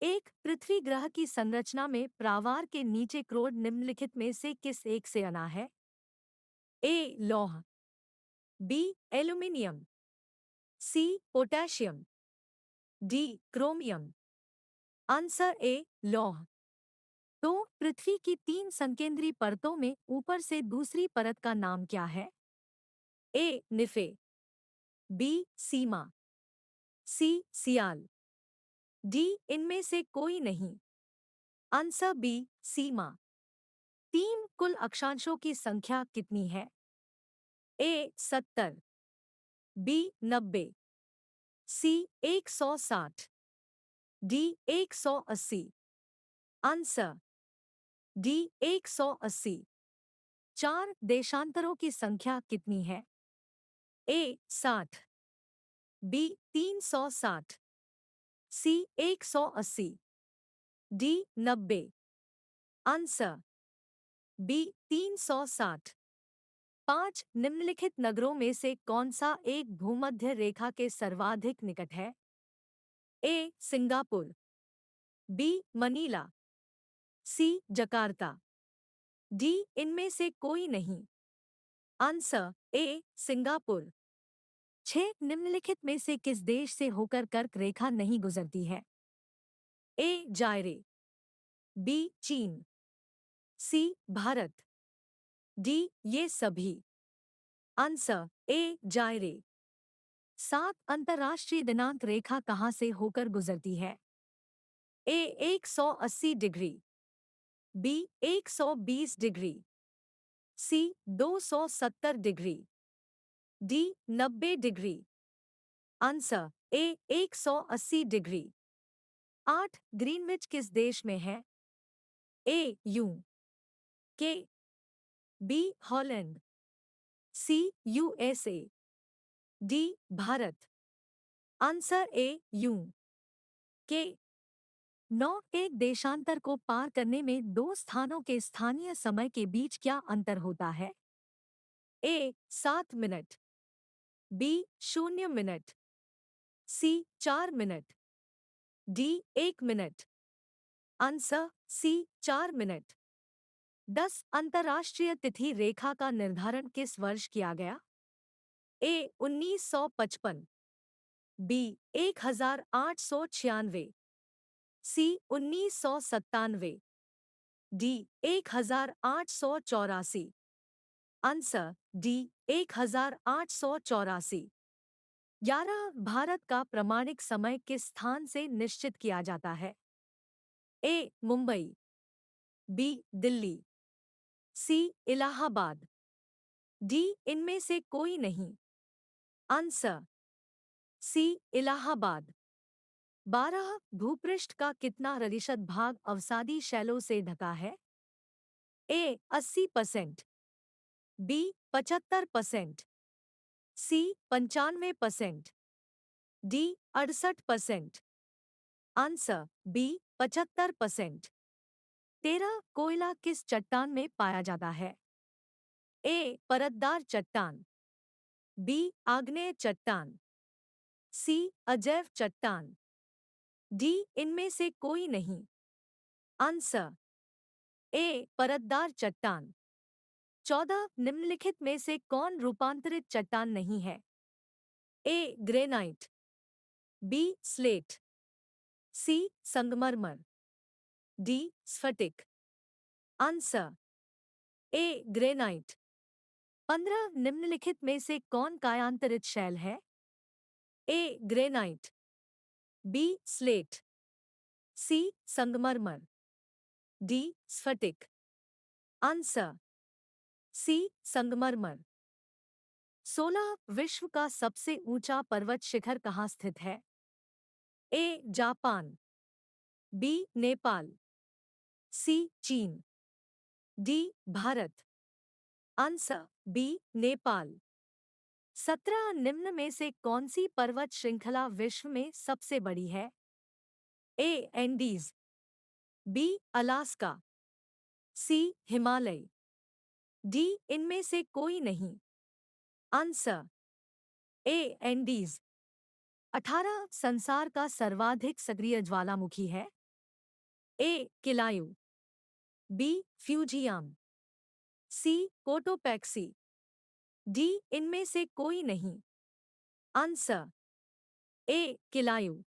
एक पृथ्वी ग्रह की संरचना में प्रावार के नीचे क्रोड निम्नलिखित में से किस एक से अना है? ए लौह, B aluminium, C potassium, D chromium. Answer A लौह। तो पृथ्वी की तीन संकेंद्री परतों में ऊपर से दूसरी परत का नाम क्या है? ए निफे, बी सीमा, सी सियाल, डी इनमें से कोई नहीं। आंसर बी सीमा। तीन कुल अक्षांशों की संख्या कितनी है? A 70, B 90, C 160, D 180। Answer D 180। चार देशांतरों की संख्या कितनी है? A 60, B 360, C 180, D 90। Answer B 360। पांच निम्नलिखित नगरों में से कौन सा एक भूमध्य रेखा के सर्वाधिक निकट है? ए सिंगापुर, बी मनीला, सी जकार्ता, डी इनमें से कोई नहीं। Answer A Singapore. छह निम्नलिखित में से किस देश से होकर कर्क रेखा नहीं गुजरती है? ए जायरे, बी चीन, सी भारत, डी ये सभी। Answer A Zaire. सात अंतर्राष्ट्रीय दिनांक रेखा कहाँ से होकर गुजरती है? A 180 degree, B 120 degree, C 270 degree, D 90 degree. Answer A 180 degree. आठ ग्रीनविच किस देश में है? A U K, B Holland, C USA, D Bharat. Answer A U K. नौ एक देशांतर को पार करने में दो स्थानों के स्थानीय समय के बीच क्या अंतर होता है? A 7 minute, B 0 minute, C 4 minute, D 1 minute. Answer C 4 minute. 10 अंतर्राष्ट्रीय तिथि रेखा का निर्धारण किस वर्ष किया गया? ए 1955, बी 1896, सी 1997, डी 1884। Answer D 1884। 11 भारत का प्रामाणिक समय किस स्थान से निश्चित किया जाता है? ए मुंबई, बी दिल्ली, सी इलाहाबाद, डी इनमें से कोई नहीं। Answer C Allahabad. 12 भूपृष्ठ का कितना प्रतिशत भाग अवसादी शैलों से ढका है? A 80%, B 75%, C 95%, D 68%। Answer B 75%। 13 कोयला किस चट्टान में पाया जाता है? ए परतदार चट्टान, बी आग्नेय चट्टान, सी अजैव चट्टान, डी इनमें से कोई नहीं। आंसर ए परतदार चट्टान। 14 निम्नलिखित में से कौन रूपांतरित चट्टान नहीं है? ए ग्रेनाइट, बी स्लेट, सी संगमरमर, डी स्फटिक। Answer A granite. 15 निम्नलिखित में से कौन कायांतरित शैल है? ए ग्रेनाइट, बी स्लेट, सी संगमरमर, डी स्फटिक। आंसर सी संगमरमर। 16 विश्व का सबसे ऊंचा पर्वत शिखर कहाँ स्थित है? A Japan, B Nepal, C चीन, D Bharat. Answer B Nepal. 17 निम्न में से कौन सी पर्वत श्रृंखला विश्व में सबसे बड़ी है? ए एंडीज, बी अलास्का, सी हिमालय, डी इनमें से कोई नहीं। Answer A Andes. 18 संसार का सर्वाधिक सक्रिय ज्वालामुखी है? ए किलायु, बी फ्यूजियाम, सी कोटोपैक्सी, डी इनमें से कोई नहीं। Answer A किलायु।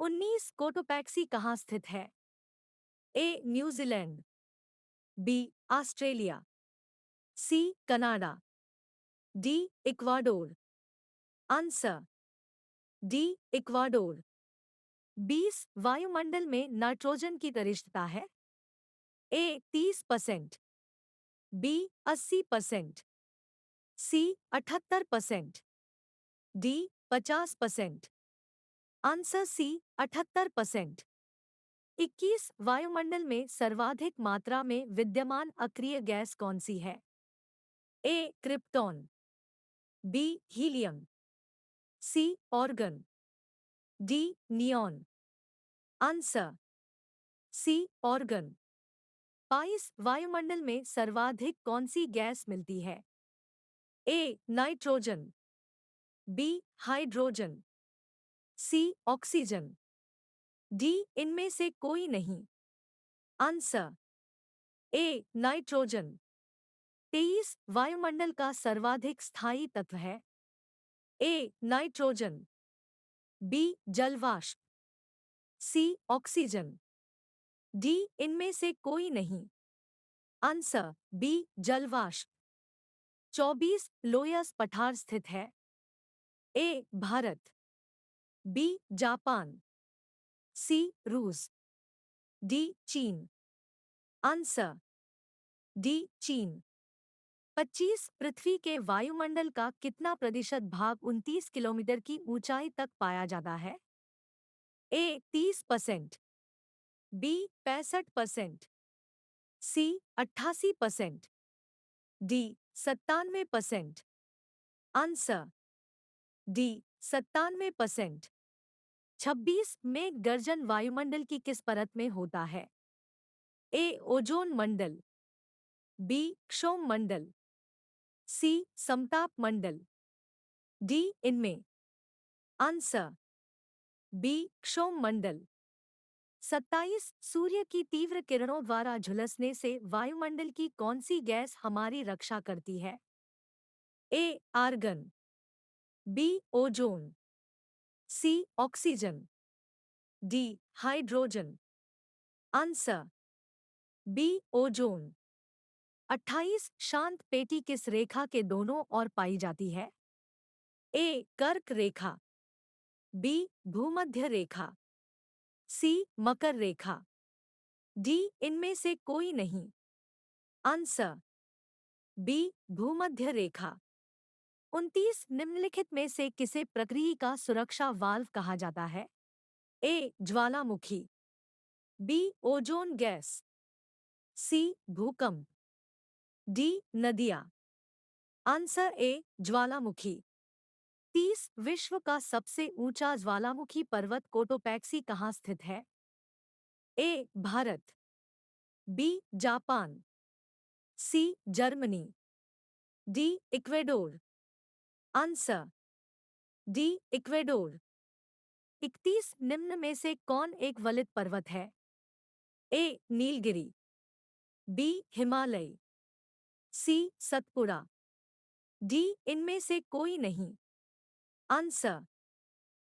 19 कोटोपैक्सी कहाँ स्थित है? A New Zealand, B Australia, C Canada, D Ecuador. Answer D Ecuador. 20 वायुमंडल में नाइट्रोजन की गरिष्ठता है? A 30%, B 80%, C 78%, D 50%। Answer C 78%। 21 वायुमंडल में सर्वाधिक मात्रा में विद्यमान अक्रिय गैस कौन सी है? A krypton, B helium, C argon, D neon. Answer C argon. 22 वायुमंडल में सर्वाधिक कौन सी गैस मिलती है? A nitrogen, B hydrogen, C oxygen, D इनमें से कोई नहीं। Answer A nitrogen. 23 वायुमंडल का सर्वाधिक स्थायी तत्व है? ए नाइट्रोजन, बी जलवाष्प, सी ऑक्सीजन, डी इनमें से कोई नहीं। आंसर बी जलवाष्प। 24 लोयस पठार स्थित है? ए भारत, बी जापान, सी रूस, डी चीन। आंसर डी चीन। 25 पृथ्वी के वायुमंडल का कितना प्रतिशत भाग 29 किलोमीटर की ऊंचाई तक पाया जाता है? A 30%, B 65%, C 88%, D 97%। Answer D 97%। 26 मेघ गर्जन वायुमंडल की किस परत में होता है? ए ओजोन मंडल, बी क्षोभ मंडल, सी समताप मंडल, डी इनमें। आंसर बी क्षोभ मंडल। 27 सूर्य की तीव्र किरणों द्वारा झुलसने से वायुमंडल की कौन सी गैस हमारी रक्षा करती है? A argon, B ozone, C oxygen, D hydrogen. Answer B ozone. 28 शांत पेटी किस रेखा के दोनों ओर पाई जाती है? ए कर्क रेखा, बी भूमध्य रेखा, सी मकर रेखा, डी इनमें से कोई नहीं। आंसर बी भूमध्य रेखा। 29 निम्नलिखित में से किसे प्रक्रिया का सुरक्षा वाल्व कहा जाता है? ए ज्वालामुखी, बी ओजोन गैस, सी भूकंप, डी नदियाँ। आंसर ए ज्वालामुखी। 30 विश्व का सबसे ऊंचा ज्वालामुखी पर्वत कोटोपैक्सी कहाँ स्थित है? A Bharat, B Japan, C Germany, D Ecuador. Answer D Ecuador. 31 निम्न में से कौन एक वलित पर्वत है? A Nilgiri, B Himalaya, C Satpura, D इनमें से कोई नहीं। Answer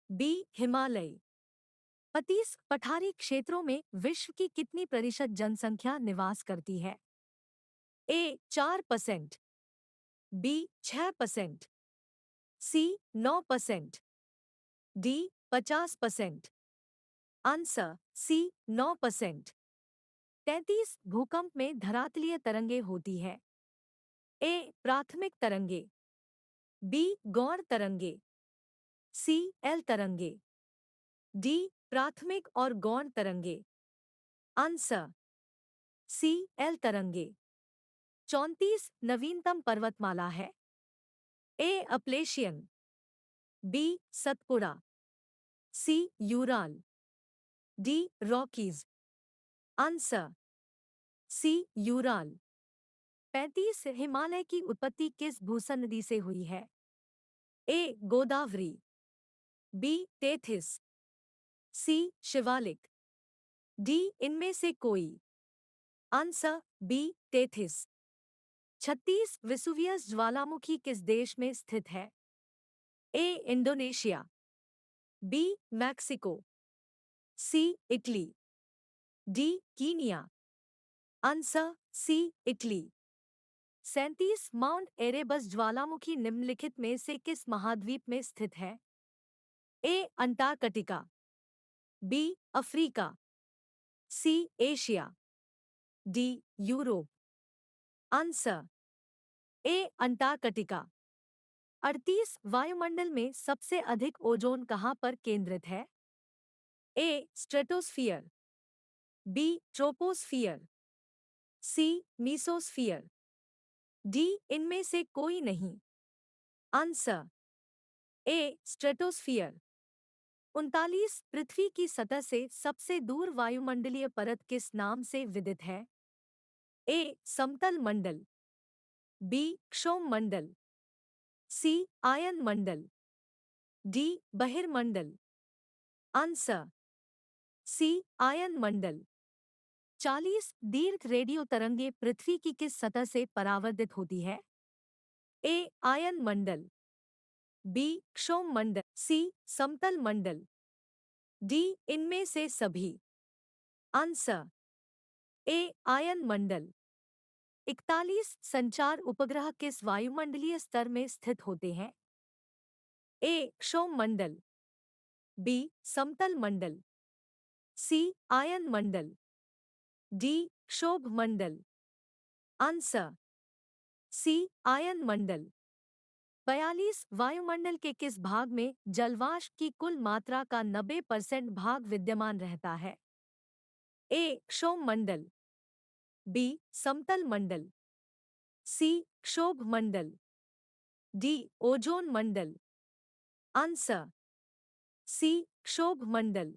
B Himalaya. 25 पठारी क्षेत्रों में विश्व की कितनी प्रतिशत जनसंख्या निवास करती है? A 4%, B 6%, C 9%, D 50%। Answer C 9%। 33 भूकंप में धरातलीय तरंगे होती है? ए प्राथमिक तरंगे, बी गौण तरंगे, सी एल तरंगे, डी प्राथमिक और गौण तरंगे। आंसर सी एल तरंगे। 34 नवीनतम पर्वतमाला है? A Appalachian, B Satpura, C Ural, D Rockies. Answer C Ural. 35 Himalaya की उत्पत्ति किस भूसनदी से हुई है? A Godavari, B Tethys, C Shivalik, D इनमें से कोई। Answer B तेथिस। 36 वेसुवियस ज्वालामुखी किस देश में स्थित है? A Indonesia, B Mexico, C Italy, D Kenya. Answer C Italy. 37 mount Erebus ज्वालामुखी निम्नलिखित में से किस महाद्वीप में स्थित है? A Antarctica, B Africa, C Asia, D Europe. Answer A Antarctica. 38 वायुमंडल में सबसे अधिक ओजोन कहाँ पर केंद्रित है? ए स्ट्रेटोस्फियर, बी ट्रोपोस्फियर, सी मीसोस्फियर, डी इनमें से कोई नहीं। Answer A stratosphere. 39 पृथ्वी की सतह से सबसे दूर वायुमंडलीय परत किस नाम से विदित है? ए समतल मंडल, बी क्षोभ मंडल, सी आयन मंडल, डी बहिर्मंडल। आंसर सी आयन मंडल। 40 दीर्घ रेडियो तरंगे पृथ्वी की किस सतह से परावर्तित होती है? ए आयन मंडल, बी क्षोभ मंडल, सी समतल मंडल, डी इनमें से सभी। आंसर ए आयन मंडल। 41 संचार उपग्रह किस वायुमंडलीय स्तर में स्थित होते हैं? ए क्षोभ मंडल, बी समतल मंडल, सी आयन मंडल, डी क्षोभ मंडल। आंसर सी आयन मंडल। 42 वायुमंडल के किस भाग में जलवाष्प की कुल मात्रा का 90% भाग विद्यमान रहता है? ए क्षोभ मंडल, बी समतल मंडल, सी क्षोभ मंडल, डी ओजोन मंडल। आंसर सी क्षोभ मंडल।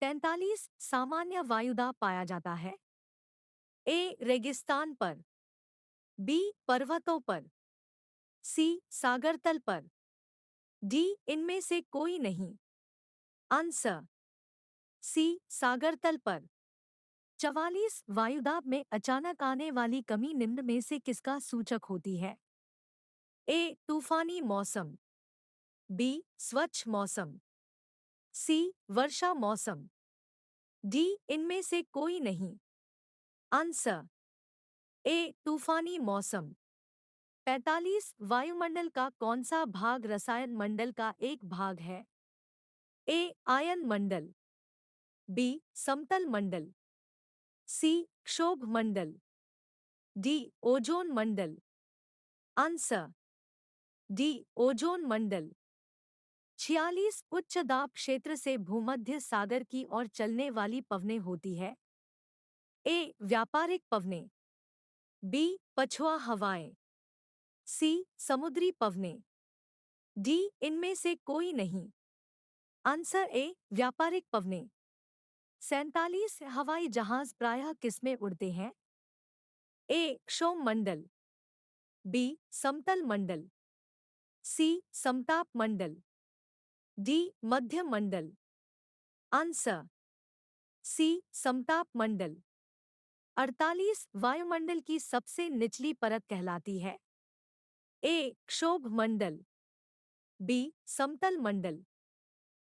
43 सामान्य वायुदाब पाया जाता है? ए रेगिस्तान पर, बी पर्वतों पर, सी सागर तल पर, डी इनमें से कोई नहीं। आंसर सी सागर तल पर। 44 वायुदाब में अचानक आने वाली कमी निम्न में से किसका सूचक होती है? ए तूफानी मौसम, बी स्वच्छ मौसम, सी वर्षा मौसम, डी इनमें से कोई नहीं। आंसर ए तूफानी मौसम। 45 वायुमंडल का कौन सा भाग रसायन मंडल का एक भाग है? ए आयन मंडल, बी समतल मंडल, सी क्षोभ मंडल, डी ओजोन मंडल। आंसर डी ओजोन मंडल। 46 उच्च दाब क्षेत्र से भूमध्य सागर की ओर चलने वाली पवनें होती है? ए व्यापारिक पवनें, बी पछुआ हवाएं, सी समुद्री पवनें, डी इनमें से कोई नहीं। आंसर ए व्यापारिक पवनें। 47 हवाई जहाज प्रायः किसमें उड़ते हैं? ए क्षोभ मंडल, बी समतल मंडल, सी समताप मंडल, डी मध्य मंडल। आंसर सी समताप मंडल। 48 वायुमंडल की सबसे निचली परत कहलाती है? ए क्षोभ मंडल, बी समतल मंडल,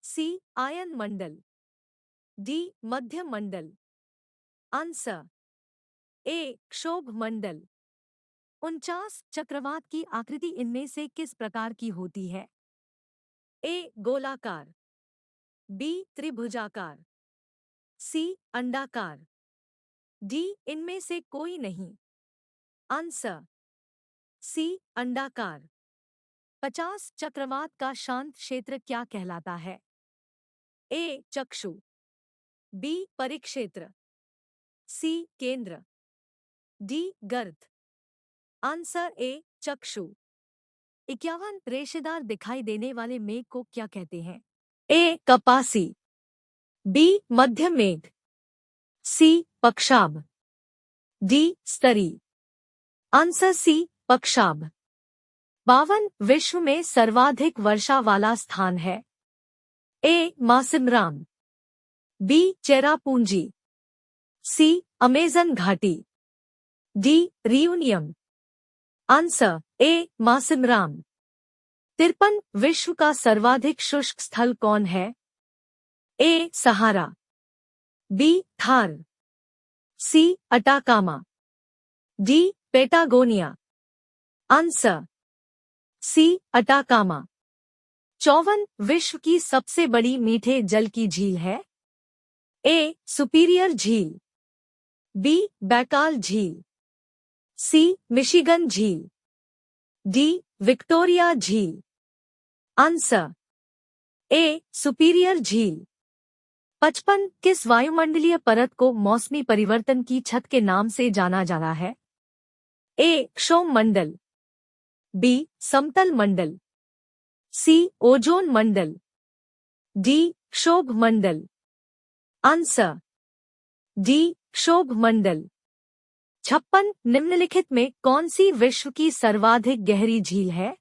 सी आयन मंडल, डी मध्य मंडल। आंसर ए क्षोभ मंडल। 49 चक्रवात की आकृति इनमें से किस प्रकार की होती है? ए गोलाकार, बी त्रिभुजाकार, सी अंडाकार, डी इनमें से कोई नहीं। आंसर सी अंडाकार। 50 चक्रवात का शांत क्षेत्र क्या कहलाता है? ए चक्षु, बी परिक्षेत्र, सी केंद्र, डी गर्त। आंसर ए चक्षु। 51 रेशेदार दिखाई देने वाले मेघ को क्या कहते हैं? ए कपासी, बी मध्य मेघ, सी पक्षाभ, डी स्तरी। Answer C पक्षाभ। 52 विश्व में सर्वाधिक वर्षा वाला स्थान है? A Mawsynram, B Cherrapunji, C Amazon घाटी, D Reunion. Answer A Mawsynram. 53 विश्व का सर्वाधिक शुष्क स्थल कौन है? A Sahara, B Thar, C Atacama, D Patagonia. Answer C Atacama. 54 विश्व की सबसे बड़ी मीठे जल की झील है? ए सुपीरियर झील, बी बैकाल झील, सी मिशिगन झील, डी विक्टोरिया झील। आंसर ए सुपीरियर झील। 55 किस वायुमंडलीय परत को मौसमी परिवर्तन की छत के नाम से जाना जाता है? ए क्षोभ मंडल, बी समतल मंडल, सी ओजोन मंडल, डी क्षोभ मंडल। आंसर डी क्षोभ मंडल। 56 निम्नलिखित में कौन सी विश्व की सर्वाधिक गहरी झील है?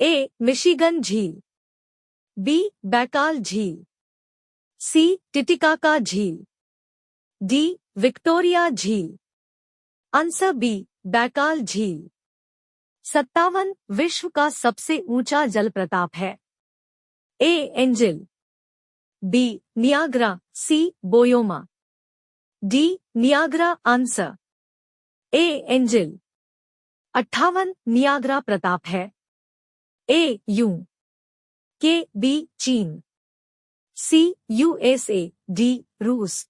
ए मिशिगन झील, बी बैकाल झील, सी टिटिकाका झील, डी विक्टोरिया झील। आंसर बी बैकाल झील। 57 विश्व का सबसे ऊंचा जलप्रपात है? A Angel, B Niagara, C Boyoma, D Niagara. Answer A Angel. 58 Niagara प्रताप है? ए यू के बी चीन, सी यूएसए, डी रूस।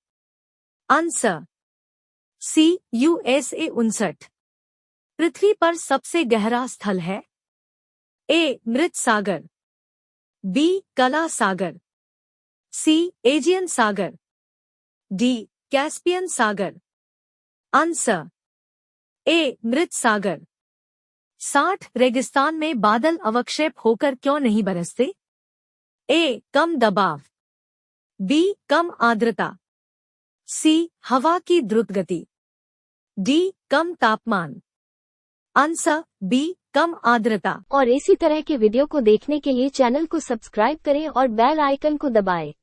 Answer C USA. 59 पृथ्वी पर सबसे गहरा स्थल है? ए मृत सागर, बी कला सागर, सी एजियन सागर, डी कैस्पियन सागर। आंसर ए मृत सागर। 60 रेगिस्तान में बादल अवक्षेप होकर क्यों नहीं बरसते? ए कम दबाव, बी कम आर्द्रता, सी हवा की द्रुत गति, डी कम तापमान। आंसर बी कम आर्द्रता। और इसी तरह के वीडियो को देखने के लिए चैनल को सब्सक्राइब करें और बेल आइकन को दबाएं।